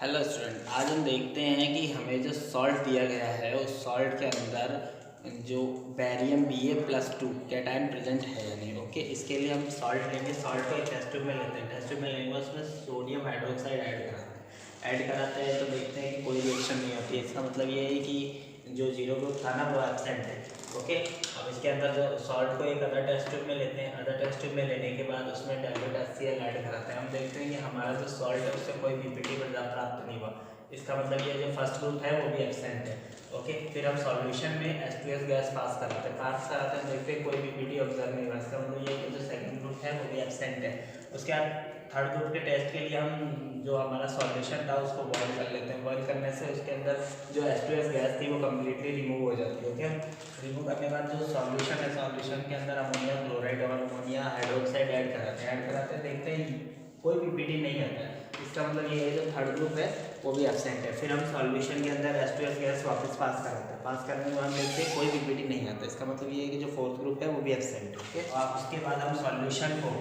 Hello student, आज हम देखते हैं कि हमें जो सॉल्ट दिया गया है उस सॉल्ट के अंदर जो बैरियम Ba+2 कैटायन प्रेजेंट है या नहीं। ओके, इसके लिए हम सॉल्ट लेंगे। सॉल्ट को एक टेस्ट ट्यूब में लेते हैं। टेस्ट ट्यूब में लेंगे, उसमें सोडियम हाइड्रोक्साइड ऐड कराते हैं तो देखते हैं कि कोई रिएक्शन नहीं होती है। इसका मतलब ये है कि जो जीरो ग्रुप था ना वो एब्सेंट है। ओके, अब इसके अंदर जो सॉल्ट को एक अदर टेस्ट ट्यूब में लेते हैं। अदर टेस्ट ट्यूब में लेने के बाद उसमें डाइल्यूट HCl ऐड कराते हैं। हम देखते हैं कि हमारा जो सॉल्ट है उससे कोई पीपीटी प्राप्त नहीं हुआ। इसका मतलब ये जो फर्स्ट ग्रुप है वो भी एब्सेंट है। ओके, फिर हम सॉल्यूशन में H2S गैस पास कराते हैं। देखते हैं कोई पीपीटी ऑब्जर्व नहीं हुआ। इसका मतलब ये कि जो सेकंड ग्रुप है वो भी एब्सेंट है। उसके बाद थर्ड ग्रुप के टेस्ट के लिए हम जो हमारा सॉल्यूशन था उसको बॉयल कर लेते हैं। बॉयल करने से उसके अंदर जो H2S गैस थी वो कम्प्लीटली रिमूव हो जाती है। ओके, रिमूव करने के बाद जो सॉल्यूशन है, सॉल्यूशन के अंदर अमोनिया क्लोराइड और अमोनिया हाइड्रोक्साइड ऐड कराते हैं देखते हैं कोई पीपीटी नहीं आता है। इसका मतलब ये है जो थर्ड ग्रुप है वो भी एब्सेंट है। फिर हम सॉल्यूशन के अंदर H2S गैस वापस पास कराते हैं। पास करने के बाद हम देखते हैं कोई पीपीटी नहीं आता। इसका मतलब ये है कि जो फोर्थ ग्रुप है वो भी एब्सेंट है। ओके, और उसके बाद हम सॉल्यूशन को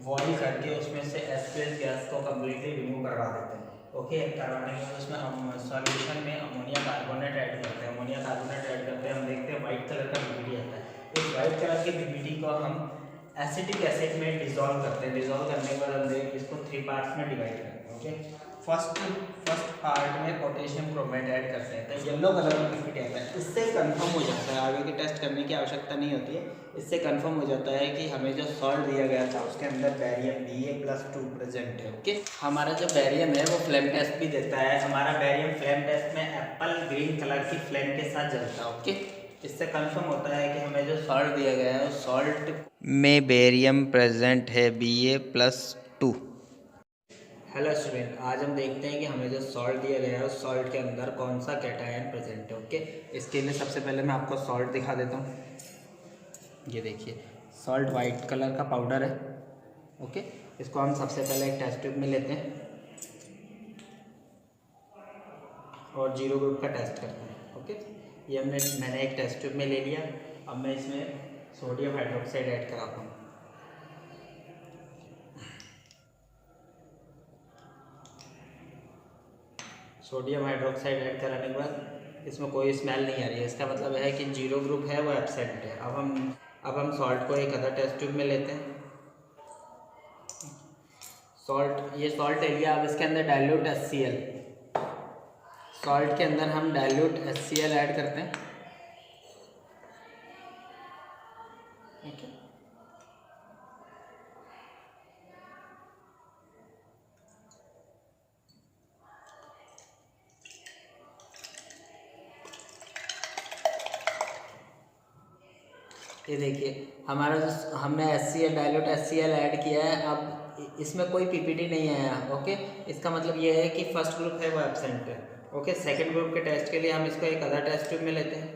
बॉयल करके उसमें से H2S गैस को कम्प्लीटली रिमूव करवा देते हैं। ओके, करवाने के बाद उसमें हम सॉल्यूशन में अमोनिया कार्बोनेट ऐड करते हैं। अमोनिया कार्बोनेट ऐड करते हैं, हम देखते हैं वाइट कलर का पीपीटी आता है। इस वाइट कलर की पीपीटी को हम एसिटिक एसिड में डिसॉल्व करते हैं। डिसॉल्व करने के बाद हम देख इसको 3 पार्ट्स में डिवाइड करते हैं। ओके, फर्स्ट पार्ट में पोटेशियम क्रोमेट ऐड करते हैं तो येलो कलर का पीपीटी आता है। इससे कंफर्म हो जाता है, आगे की टेस्ट करने की आवश्यकता नहीं होती है। इससे कंफर्म हो जाता है कि हमें जो सॉल्ट दिया गया था उसके अंदर बैरियम Ba+2 प्रेजेंट है। ओके, हमारा जो बैरियम है वो फ्लेम टेस्ट भी देता है। हमारा बैरियम फ्लेम टेस्ट में एप्पल ग्रीन कलर की फ्लेम के साथ जलता है। ओके, इससे कंफर्म होता है कि हमें जो सॉल्ट दिया गया है उस सॉल्ट में बेरियम प्रेजेंट है Ba+2। हेलो स्टूडेंट, आज हम देखते हैं कि हमें जो सॉल्ट दिया गया है उस सॉल्ट के अंदर कौन सा कैटायन प्रेजेंट है। ओके, इसके लिए सबसे पहले मैं आपको सॉल्ट दिखा देता हूँ। ये देखिए, सॉल्ट वाइट कलर का पाउडर है। ओके, इसको हम सबसे पहले एक टेस्ट ट्यूब में लेते हैं और जीरो ग्रुप का टेस्ट करते हैं। ओके, ये मैंने एक टेस्ट ट्यूब में ले लिया। अब मैं इसमें सोडियम हाइड्रोक्साइड ऐड कराता हूँ। सोडियम हाइड्रोक्साइड ऐड कराने के बाद इसमें कोई स्मेल नहीं आ रही है। इसका मतलब है कि जीरो ग्रुप है वो एब्सेंट है। अब हम सॉल्ट को एक अदर टेस्ट ट्यूब में लेते हैं। ये सॉल्ट ले लिया। अब इसके अंदर डाइल्यूट HCl, सॉल्ट के अंदर हम डाइल्यूट HCl ऐड करते हैं। ओके, ये देखिए हमारा जो हमने डाइल्यूट HCl ऐड किया है। अब इसमें कोई पीपीटी नहीं आया। ओके, इसका मतलब ये है कि फर्स्ट ग्रुप है वो एब्सेंट है। ओके, सेकंड ग्रुप के टेस्ट के लिए हम इसको एक अदर टेस्ट ट्यूब में लेते हैं।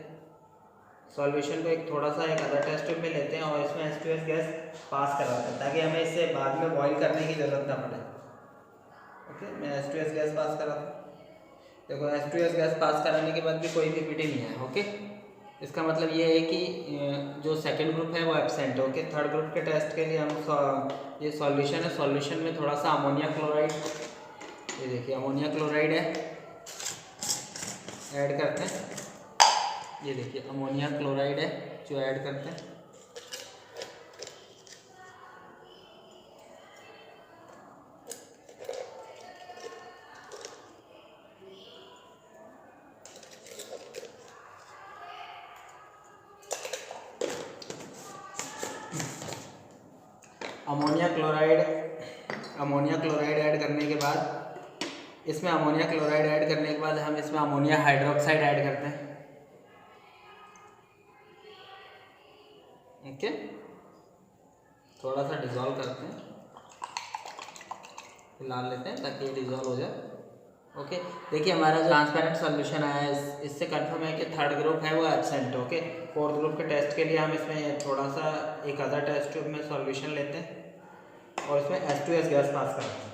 सॉल्यूशन को एक अदर टेस्ट ट्यूब में लेते हैं और इसमें H2S गैस पास करवाते हैं ताकि हमें इसे बाद में बॉईल करने की ज़रूरत ना पड़े। ओके, मैं H2S गैस पास कराता हूँ। देखो, H2S गैस पास कराने के बाद भी कोई पीपीटी नहीं है। ओके, इसका मतलब ये है कि जो सेकंड ग्रुप है वो एब्सेंट है। ओके, थर्ड ग्रुप के टेस्ट के लिए हम ये सॉल्यूशन है, सॉल्यूशन में थोड़ा सा अमोनिया क्लोराइड, ये देखिए अमोनिया क्लोराइड है, ऐड करते हैं। ये देखिए अमोनिया क्लोराइड है जो ऐड करते हैं। अमोनिया क्लोराइड ऐड करने के बाद इसमें अमोनिया क्लोराइड ऐड करने के बाद हम इसमें अमोनिया हाइड्रोक्साइड ऐड करते हैं। ओके, थोड़ा सा डिज़ोल्व करते हैं, हिला लेते हैं ताकि ये डिज़ोल्व हो जाए। ओके, देखिए हमारा जो ट्रांसपेरेंट सॉल्यूशन आया है इससे कंफर्म है कि थर्ड ग्रुप है वो एब्सेंट है। ओके, फोर्थ ग्रुप के टेस्ट के लिए हम इसमें थोड़ा सा एक अदर टेस्ट ट्यूब में सॉल्यूशन लेते हैं और इसमें H2S गैस पास करते हैं।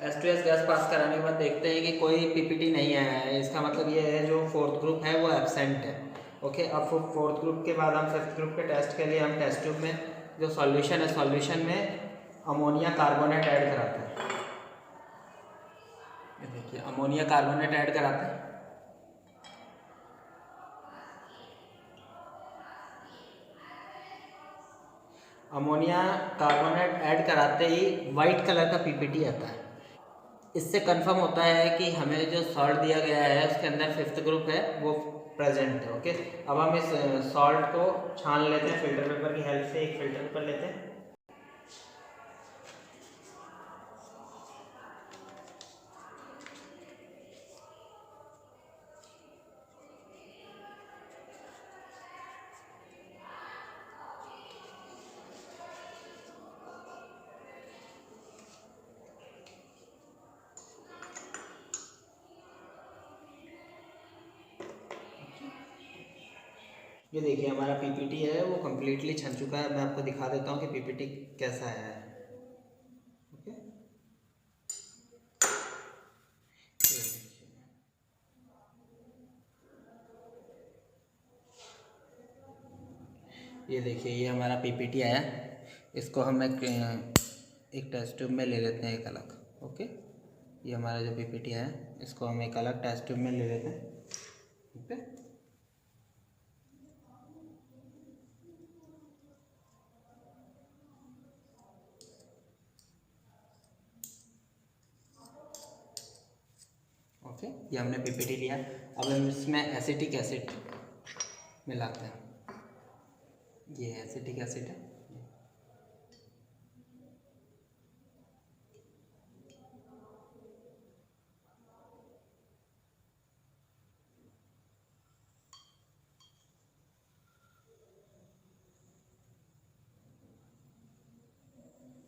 H2S गैस पास कराने के बाद देखते हैं कि कोई पीपीटी नहीं आया है। इसका मतलब ये है जो फोर्थ ग्रुप है वो एब्सेंट है। ओके, अब फोर्थ ग्रुप के बाद हम फिफ्थ ग्रुप के टेस्ट के लिए हम टेस्ट ट्यूब में जो सॉल्यूशन है, सॉल्यूशन में अमोनिया कार्बोनेट ऐड कराते हैं। ये देखिए अमोनिया कार्बोनेट ऐड कराते हैं। अमोनिया कार्बोनेट ऐड कराते ही वाइट कलर का पीपीटी आता है। इससे कंफर्म होता है कि हमें जो सॉल्ट दिया गया है उसके अंदर फिफ्थ ग्रुप है वो प्रेजेंट है। ओके, अब हम इस सॉल्ट को छान लेते हैं फिल्टर पेपर की हेल्प से। एक फिल्टर पेपर लेते हैं। ये देखिए हमारा पीपीटी है वो कम्प्लीटली छन चुका है। मैं आपको दिखा देता हूँ कि पीपीटी कैसा है। ओके, ये देखिए ये हमारा पीपीटी आया। इसको हम एक टेस्ट ट्यूब में ले लेते हैं एक अलग। ओके, ये हमारा जो पीपीटी है इसको हम एक अलग टेस्ट ट्यूब में ले लेते हैं। ओके, ओके, ये हमने पीपीटी लिया। अब हम इसमें एसिटिक एसिड मिलाते हैं। ये एसिटिक एसिड है।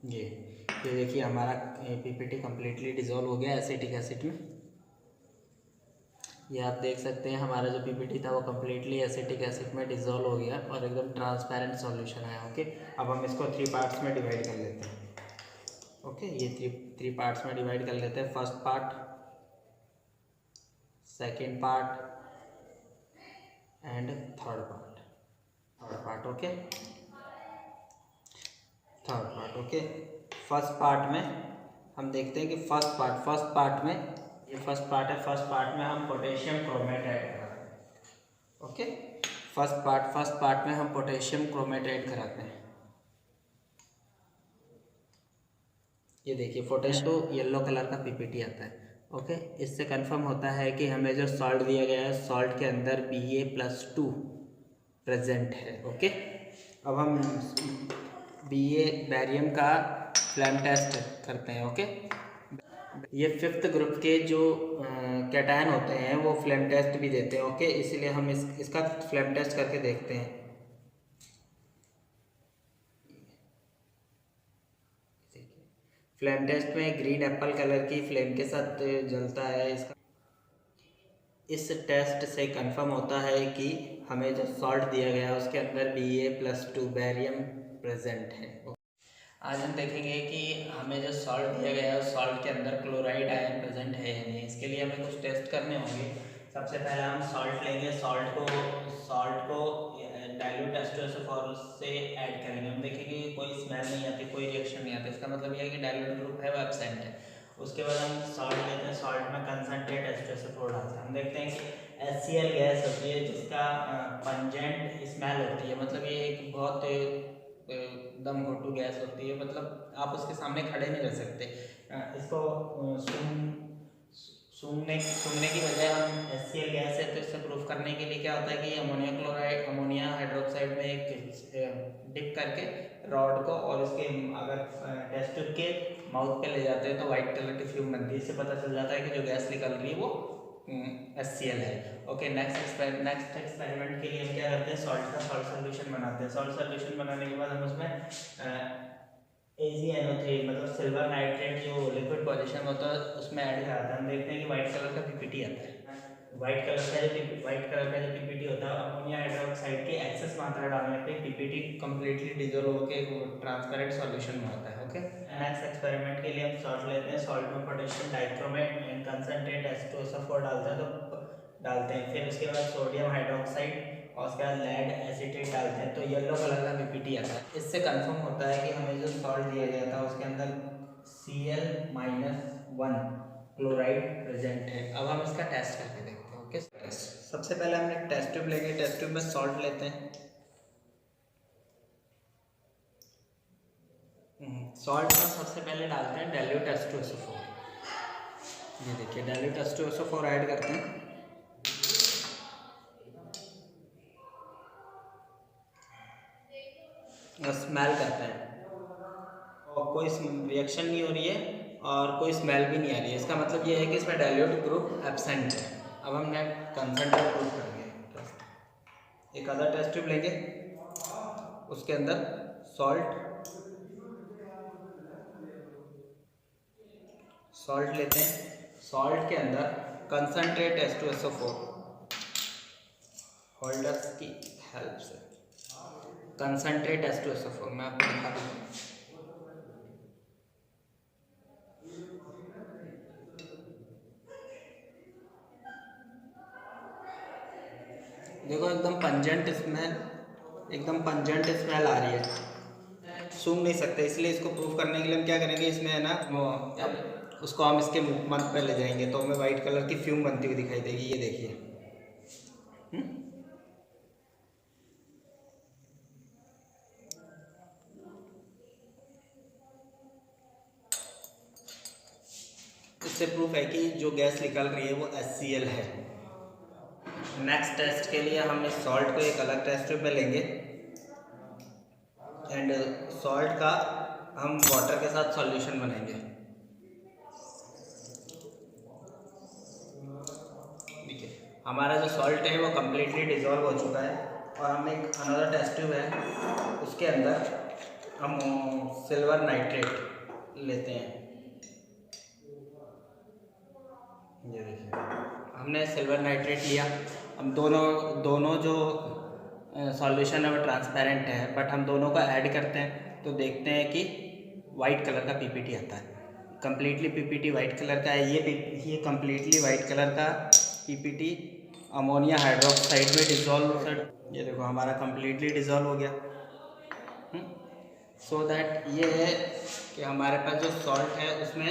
ये देखिए हमारा पीपीटी कम्प्लीटली डिज़ोल्व हो गया एसिटिक एसिड में। ये आप देख सकते हैं हमारा जो पीपीटी था वो कम्प्लीटली एसिटिक एसिड में डिज़ोल्व हो गया और एकदम ट्रांसपेरेंट सॉल्यूशन आया। ओके, अब हम इसको 3 पार्ट्स में डिवाइड कर लेते हैं। ओके, ये थ्री पार्ट्स में डिवाइड कर लेते हैं। First part, second part and third part. Okay, third part. Okay, first part में हम देखते हैं कि फर्स्ट पार्ट में ये फर्स्ट पार्ट है। फर्स्ट पार्ट में हम पोटेशियम क्रोमेट ऐड कराते हैं। ओके, फर्स्ट पार्ट में हम पोटेशियम क्रोमेट ऐड कराते हैं। ये देखिए पोटेशियम तो येलो कलर का पीपीटी आता है। ओके, इससे कंफर्म होता है कि हमें जो सॉल्ट दिया गया है सॉल्ट के अंदर Ba+2 प्रेजेंट है। ओके, अब हम बैरियम का फ्लैम टेस्ट करते हैं। ओके, ये फिफ्थ ग्रुप के जो कैटायन होते हैं वो फ्लेम टेस्ट भी देते हैं। ओके, इसीलिए हम इसका फ्लेम टेस्ट करके देखते हैं। फ्लेम टेस्ट में ग्रीन एप्पल कलर की फ्लेम के साथ जलता है। इस टेस्ट से कंफर्म होता है कि हमें जो सॉल्ट दिया गया है उसके अंदर Ba+2 बैरियम प्रेजेंट है। आज हम देखेंगे कि हमें जो सॉल्ट दिया गया है उस सॉल्ट के अंदर क्लोराइड आयन प्रेजेंट है या नहीं। इसके लिए हमें कुछ टेस्ट करने होंगे। सबसे पहले हम सॉल्ट लेंगे। सॉल्ट को डाइल्यूट H2SO4 से ऐड करेंगे। हम देखेंगे कोई स्मेल नहीं आती, कोई रिएक्शन नहीं आती। इसका मतलब यह है कि डाइल्यूट ग्रुप है वो एब्सेंट है। उसके बाद हम सॉल्ट लेते हैं। सॉल्ट में कंसनट्रेट H2SO4 डालते हैं। हम देखते हैं कि HCl गैस होती है जिसका पंजेंट स्मेल होती है। मतलब ये एक बहुत दम घोटू गैस होती है। मतलब आप उसके सामने खड़े नहीं रह सकते। इसको सूंघने की बजाय हम HCl गैस है तो इससे प्रूफ करने के लिए क्या होता है कि अमोनिया हाइड्रोक्साइड में एक डिप करके रॉड को और उसके अगर टेस्ट ट्यूब के माउथ पे ले जाते हैं तो वाइट कलर की फ्यूम बनती है। इससे पता चल जाता है कि जो गैस निकल रही है वो HCl है। ओके, नेक्स्ट एक्सपेरिमेंट के लिए हम क्या करते हैं, सॉल्ट का सॉल्ट सोल्यूशन बनाते हैं। सॉल्ट सोल्यूशन बनाने के बाद हम उसमें AgNO3 मतलब सिल्वर नाइट्रेट जो लिक्विड पोजीशन होता है उसमें ऐड कराते हैं। हम देखते हैं कि वाइट कलर का पीपीटी आता है। वाइट कलर का जो पीपीटी होता है अमोनिया हाइड्रोक्साइड की एक्सेस मात्रा डालने पे पीपीटी कंप्लीटली डिजोल्व होकर ट्रांसपेरेंट सॉल्यूशन में आता है। ओके, नेक्स्ट एक्सपेरिमेंट के लिए हम सॉल्ट लेते हैं। सॉल्ट में potassium dichromate and concentrate H2SO4 डालते हैं। फिर उसके बाद सोडियम हाइड्रोक्साइड और उसके बाद लेड एसीटेट डालते हैं तो येलो कलर का पीपीटी आता है। इससे कंफर्म होता है कि हमें जो सॉल्ट दिया गया था उसके अंदर Cl-1 क्लोराइड प्रेजेंट है। अब हम इसका टेस्ट करके देखते हैं। ओके, टेस्ट सबसे पहले हम एक टेस्ट ट्यूब लेंगे, टेस्ट ट्यूब में सॉल्ट लेते हैं। सॉल्ट में सबसे पहले डालते हैं डाइल्यूट H2SO4। ये देखिए डाइल्यूट H2SO4 ऐड करते हैं और स्मेल करते हैं और कोई रिएक्शन नहीं हो रही है और कोई स्मेल भी नहीं आ रही है। इसका मतलब ये है कि इसमें डाइल्यूट ग्रुप एब्सेंट है। अब हमने कंसंट्रेट प्रूव करेंगे। एक अदर टेस्ट ट्यूब लेंगे, उसके अंदर सॉल्ट लेते हैं। सॉल्ट के अंदर कंसंट्रेट H2SO4 होल्डर्स की हेल्प से कंसंट्रेट H2SO4 मैं आपको दिखा दूँ। देखो एकदम पंजेंट स्मेल आ रही है। सूंघ नहीं सकते, इसलिए इसको प्रूफ करने के लिए हम क्या करेंगे, इसमें है ना वो अब उसको हम इसके मंथ पे ले जाएंगे तो हमें वाइट कलर की फ्यूम बनती हुई दिखाई देगी। ये देखिए इससे प्रूफ है कि जो गैस निकल रही है वो HCl है। नेक्स्ट टेस्ट के लिए हम इस सॉल्ट को एक अलग टेस्ट ट्यूब में लेंगे एंड सॉल्ट का हम वाटर के साथ सॉल्यूशन बनाएंगे। देखिए हमारा जो सॉल्ट है वो कम्प्लीटली डिजॉल्व हो चुका है और हम एक अनदर टेस्ट ट्यूब है उसके अंदर हम सिल्वर नाइट्रेट लेते हैं। ये देखिए हमने सिल्वर नाइट्रेट लिया। हम दोनों जो सॉल्यूशन है वो ट्रांसपेरेंट है, बट हम दोनों को ऐड करते हैं तो देखते हैं कि वाइट कलर का पीपीटी आता है। कम्प्लीटली पीपीटी वाइट कलर का है। ये कम्प्लीटली वाइट कलर का पीपीटी अमोनिया हाइड्रोक्साइड में डिज़ोल्व। ये देखो हमारा कम्प्लीटली डिज़ोल्व हो गया। सो दैट ये है कि हमारे पास जो सॉल्ट है उसमें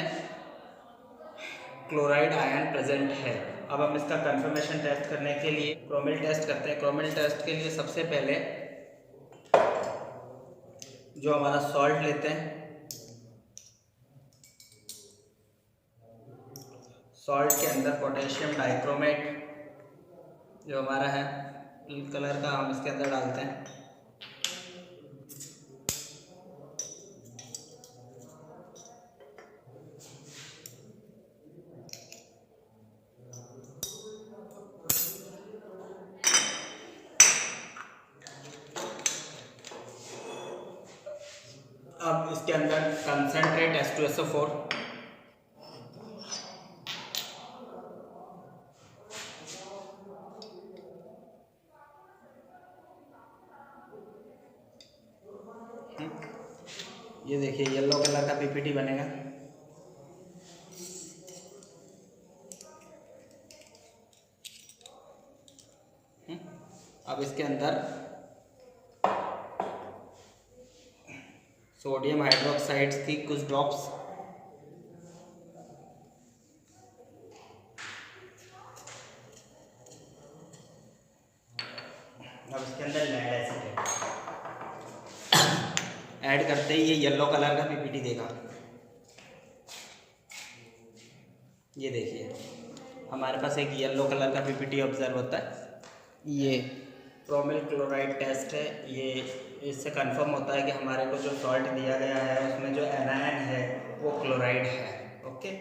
क्लोराइड आयन प्रेजेंट है। अब हम इसका कंफर्मेशन टेस्ट करने के लिए क्रोमिल टेस्ट करते हैं। क्रोमिल टेस्ट के लिए सबसे पहले जो हमारा सॉल्ट लेते हैं, सॉल्ट के अंदर पोटेशियम डाइक्रोमेट जो हमारा है पिंक कलर का, हम इसके अंदर डालते हैं। अब इसके अंदर कंसंट्रेट H2SO4 ये देखिए येलो कलर का पीपीटी बनेगा। अब इसके अंदर सोडियम हाइड्रोक्साइड्स की कुछ ड्रॉप्स, अब इसके अंदर लेड एसिड ऐड करते ही ये येलो कलर का पीपीटी देगा। ये देखिए हमारे पास एक येलो कलर का पीपीटी ऑब्जर्व होता है। ये क्रोमिल क्लोराइड टेस्ट है। ये इससे कंफर्म होता है कि हमारे को जो सॉल्ट दिया गया है उसमें जो एनायन है वो क्लोराइड है। ओके।